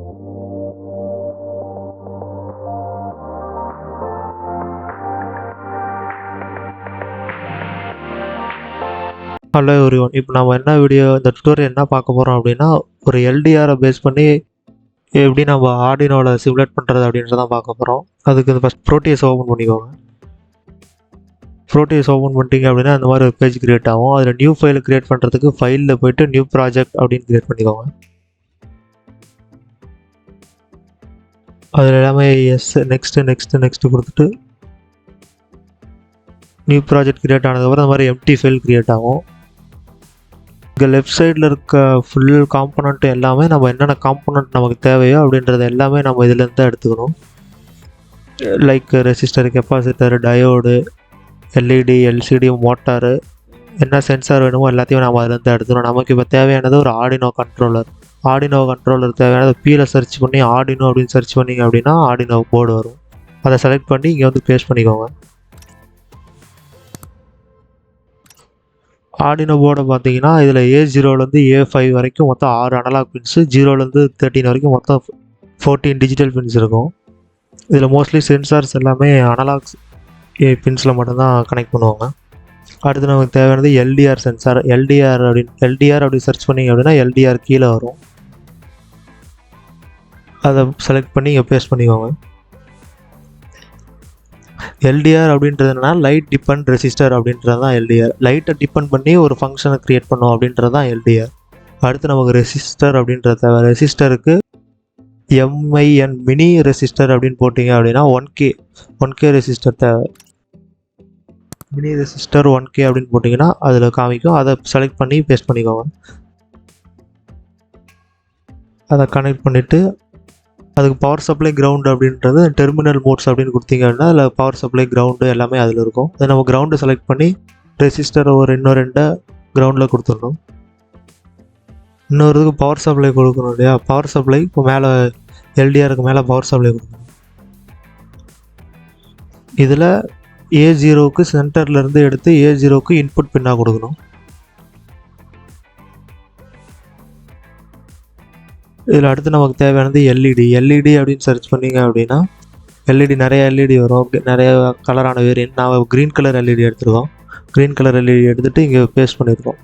Hello everyone, இப்போ நம்ம என்ன இந்த டுட்டோரியல் என்ன பார்க்க போகிறோம் அப்படின்னா, ஒரு எல்டிஆரை பேஸ் பண்ணி எப்படி நம்ம ஆர்டினோவில் சிமுலேட் பண்ணுறது அப்படின்றதான் பார்க்க போகிறோம். அதுக்கு ஃபஸ்ட் ப்ரோட்டியஸ் ஓப்பன் பண்ணிக்கோங்க. ப்ரோட்டியஸ் ஓப்பன் பண்ணிட்டீங்க அப்படின்னா அந்த மாதிரி ஒரு பேஜ் கிரியேட் ஆகும். அதில் நியூ ஃபைல் கிரியேட் பண்ணுறதுக்கு ஃபைலில் போய்ட்டு நியூ ப்ராஜெக்ட் அப்படின்னு கிரியேட் பண்ணிக்கோங்க. அதில் எல்லாமே எஸ் நெக்ஸ்ட்டு கொடுத்துட்டு நியூ ப்ராஜெக்ட் கிரியேட் ஆனதுக்கப்புறம் அந்த மாதிரி எம்டி ஃபைல் கிரியேட் ஆகும். இங்கே லெஃப்ட் சைடில் இருக்க ஃபுல் காம்போனண்ட் எல்லாமே நம்ம என்னென்ன காம்போனண்ட் நமக்கு தேவையோ அப்படின்றது எல்லாமே நம்ம இதிலேருந்து தான் எடுத்துக்கணும். Like resistor, capacitor, diode, LED, LCD, motor, என்ன சென்சார் வேணுமோ எல்லாத்தையும் நம்ம அதிலேருந்து எடுத்துக்கணும். நமக்கு இப்போ தேவையானது ஒரு ஆர்டினோ கண்ட்ரோலர் தேவையானது பீல சர்ச் பண்ணி ஆர்டினோ அப்படின்னு சர்ச் பண்ணிங்க அப்படின்னா ஆர்டினோ போர்டு வரும். அதை செலக்ட் பண்ணி இங்கே வந்து பேஸ்ட் பண்ணிக்கோங்க. ஆர்டினோ போர்டை பார்த்தீங்கன்னா இதில் A0லேருந்து A5 வரைக்கும் மொத்தம் 6 அனலாக் பின்ஸு, 0லேருந்து 13 வரைக்கும் மொத்தம் 14 டிஜிட்டல் பின்ஸ் இருக்கும். இதில் மோஸ்ட்லி சென்சார்ஸ் எல்லாமே அனலாக் பின்ஸில் மட்டும்தான் கனெக்ட் பண்ணுவாங்க. அடுத்து நமக்கு தேவையானது LDR சென்சார். LDR அப்படி சர்ச் பண்ணிங்க அப்படின்னா LDR கீழே வரும். அதை செலக்ட் பண்ணி இங்கே பேஸ்ட் பண்ணிக்கோங்க. LDR அப்படின்றது என்னன்னா லைட் டிபெண்ட் ரெசிஸ்டர் அப்படின்றது தான் LDR. லைட்டை டிபெண்ட் பண்ணி ஒரு ஃபங்க்ஷனை க்ரியேட் பண்ணும் அப்படின்றது தான் LDR. அடுத்து நமக்கு ரெசிஸ்டர் அப்படின்றது தேவை. ரெசிஸ்டருக்கு MIN மினி ரெசிஸ்டர் அப்படின்னு போட்டிங்க அப்படின்னா 1K ரெசிஸ்டர் தேவை. மினி ரெசிஸ்டர் 1K அப்படின்னு போட்டிங்கன்னா அதில் காமிக்கும். அதை செலக்ட் பண்ணி பேஸ்ட் பண்ணிக்கோங்க. அதை கனெக்ட் பண்ணிவிட்டு அதுக்கு பவர் சப்ளை கிரவுண்டு அப்படின்றது டெர்மினல் மோட்ஸ் அப்படின்னு கொடுத்தீங்க அப்படின்னா அதில் பவர் சப்ளை கிரவுண்டு எல்லாமே அதில் இருக்கும். அதை நம்ம கிரவுண்டு செலக்ட் பண்ணி ரெசிஸ்டர் இன்னும் 2 கிரவுண்டில் கொடுத்துடணும். இன்னொருதுக்கு பவர் சப்ளை கொடுக்கணும் இல்லையா, பவர் சப்ளை இப்போ மேலே LDRக்கு மேலே பவர் சப்ளை கொடுக்கணும். இதில் A0க்கு சென்டர்லேருந்து எடுத்து A0க்கு இன்புட் பின்னாக கொடுக்கணும். இதில் அடுத்து நமக்கு தேவையானது எல்இடி அப்படின்னு சர்ச் பண்ணிங்க அப்படின்னா நிறைய எல்இடி வரும். நிறைய கலரான வேரியன்ட். நான் க்ரீன் கலர் எல்இடி எடுத்துருக்கோம். க்ரீன் கலர் எல்இடி எடுத்துகிட்டு இங்கே பேஸ்ட் பண்ணியிருக்கோம்.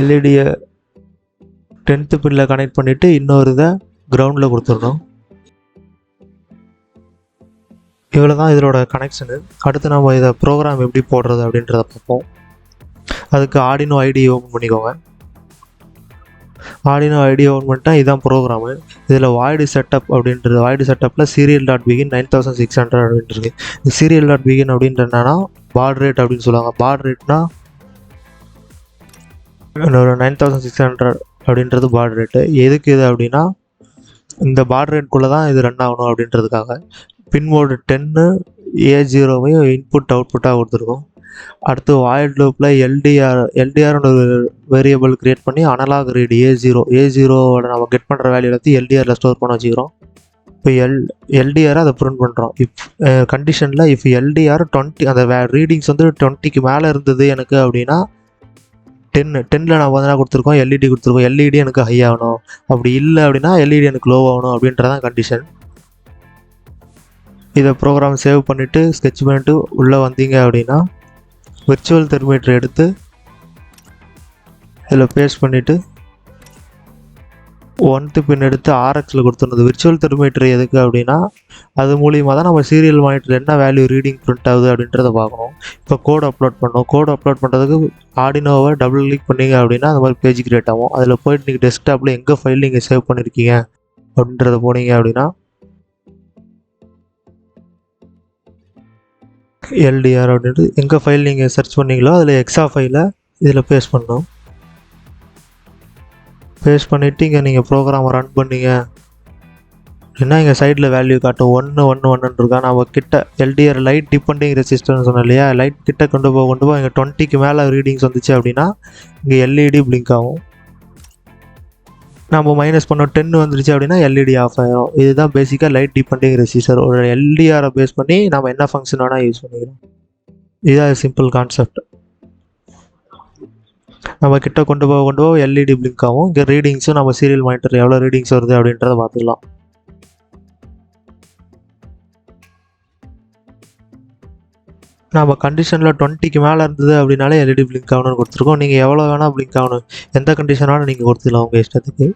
எல்இடியை 10th பின்னில் கனெக்ட் பண்ணிவிட்டு இன்னொரு இதை கிரவுண்டில் கொடுத்துடணும். இவ்வளோ தான் இதோட கனெக்ஷனு. அடுத்து நம்ம இதை ப்ரோக்ராம் எப்படி போடுறது அப்படின்றத பார்ப்போம். அதுக்கு ஆர்டினோ ஐடி ஓப்பன் பண்ணிக்கோங்க. ஆர்டினோ ஐடி ஓப்பன் பண்ணிட்டா இதுதான் ப்ரோக்ராமு. இதில் வாய்டு செட்டப்பில் serial.begin 9600 அப்படின்ட்டு இந்த serial.begin அப்படின்ற என்னன்னா பாட் ரேட் அப்படின்னு சொல்லுவாங்க. பாட் ரேட்னா ஒரு 9600 அப்படின்றது பாட் ரேட்டு. எதுக்கு இது அப்படின்னா இந்த பாட் ரேட்குள்ளே தான் இது ரன் ஆகணும் அப்படின்றதுக்காக. பின்மோடு 10 A0வையும் இன்புட் அவுட்புட்டாக கொடுத்துருக்கோம். அடுத்து வாய்ட் லூப்பில் எல்டிஆர்னு ஒரு வேரியபிள் க்ரியேட் பண்ணி அனலாக் ரீட் A0வோட நம்ம கெட் பண்ணுற வேல்யூ எல்லாத்தையும் LDRல ஸ்டோர் பண்ண வச்சுக்கிறோம். இப்போ LDR அதை பிரிண்ட் பண்ணுறோம். கண்டிஷனில் இஃப் LDR 20 அந்த ரீடிங்ஸ் வந்து 20க்கு மேலே இருந்தது எனக்கு அப்படின்னா 10ல் நான் வந்து கொடுத்துருக்கோம் எல்இடி கொடுத்துருக்கோம். எல்இடி எனக்கு ஹை ஆகணும். அப்படி இல்லை அப்படின்னா எல்இடி எனக்கு லோ ஆகணும் அப்படின்றதான் கண்டிஷன். இதை ப்ரோக்ராம் சேவ் பண்ணிவிட்டு ஸ்கெட்ச் பண்ணிட்டு உள்ளே வந்தீங்க அப்படின்னா விர்ச்சுவல் தெர்மீட்டர் எடுத்து இதில் பேஸ்ட் பண்ணிவிட்டு 1th பின் எடுத்து RXல கொடுத்துருந்தது. விர்ச்சுவல் தெர்மீட்டர் எதுக்கு அப்படின்னா அது மூலியமாக தான் நம்ம சீரியல் மானிட்டர் என்ன வேல்யூ ரீடிங் பிரிண்ட் ஆகுது அப்படின்றத பார்க்கணும். இப்போ கோட் அப்லோட் பண்ணோம். கோட் அப்லோட் பண்ணுறதுக்கு ஆர்டினோவை டபுள் கிளிக் பண்ணிங்க அப்படின்னா அந்த மாதிரி பேஜ் கிரியேட் ஆகும். அதில் போய்ட்டு நீங்கள் டெஸ்க்டாப்பில் எங்கே ஃபைல் நீங்கள் சேவ் பண்ணியிருக்கீங்க அப்படின்றத போனீங்க அப்படின்னா LDR அப்படின்ட்டு எங்கே ஃபைல் நீங்கள் சர்ச் பண்ணீங்களோ அதில் எக்ஸா ஃபைலை இதில் பேஸ்ட் பண்ணணும். பேஸ்ட் பண்ணிவிட்டு இங்கே நீங்கள் ப்ரோக்ராமை ரன் பண்ணீங்க அப்படின்னா இங்கே சைடில் வேல்யூ காட்டும் 1 இருக்கா. நம்ம கிட்ட LDR லைட் டிபெண்டிங் ரெசிஸ்டர்னு சொன்னோம் இல்லையா, லைட் கிட்ட கொண்டு போக இங்கே 20க்கு மேலே ரீடிங்ஸ் வந்துச்சு அப்படின்னா இங்கே LED பிளிங்க் ஆகும். நம்ம மைனஸ் பண்ணோம் 10 வந்துருச்சு அப்படின்னா LED ஆஃப் ஆகிடும். இதுதான் பேசிக்காக லைட் டிபெண்டிங் ரெசிஸ்டர். ஒரு LDRை பேஸ் பண்ணி நம்ம என்ன ஃபங்க்ஷன் வேணால் யூஸ் பண்ணிக்கலாம். இதுதான் சிம்பிள் கான்செப்ட். நம்ம கிட்ட கொண்டு போக எல்இடி பிளிங்க் ஆகும். இங்கே ரீடிங்ஸும் நம்ம சீரியல் மானிட்டர் எவ்வளோ ரீடிங்ஸ் வருது அப்படின்றத பார்த்துக்கலாம். நம்ம கண்டிஷனில் 20க்கு மேலே இருந்தது அப்படின்னாலே எல்இடி பிளிங்க் ஆகணும்னு கொடுத்துருக்கோம். நீங்கள் எவ்வளோ வேணால் பிளிங்க் ஆகணும், எந்த கண்டிஷனாலும் நீங்கள் கொடுத்துக்கலாம் உங்கள் இஷ்டத்துக்கு.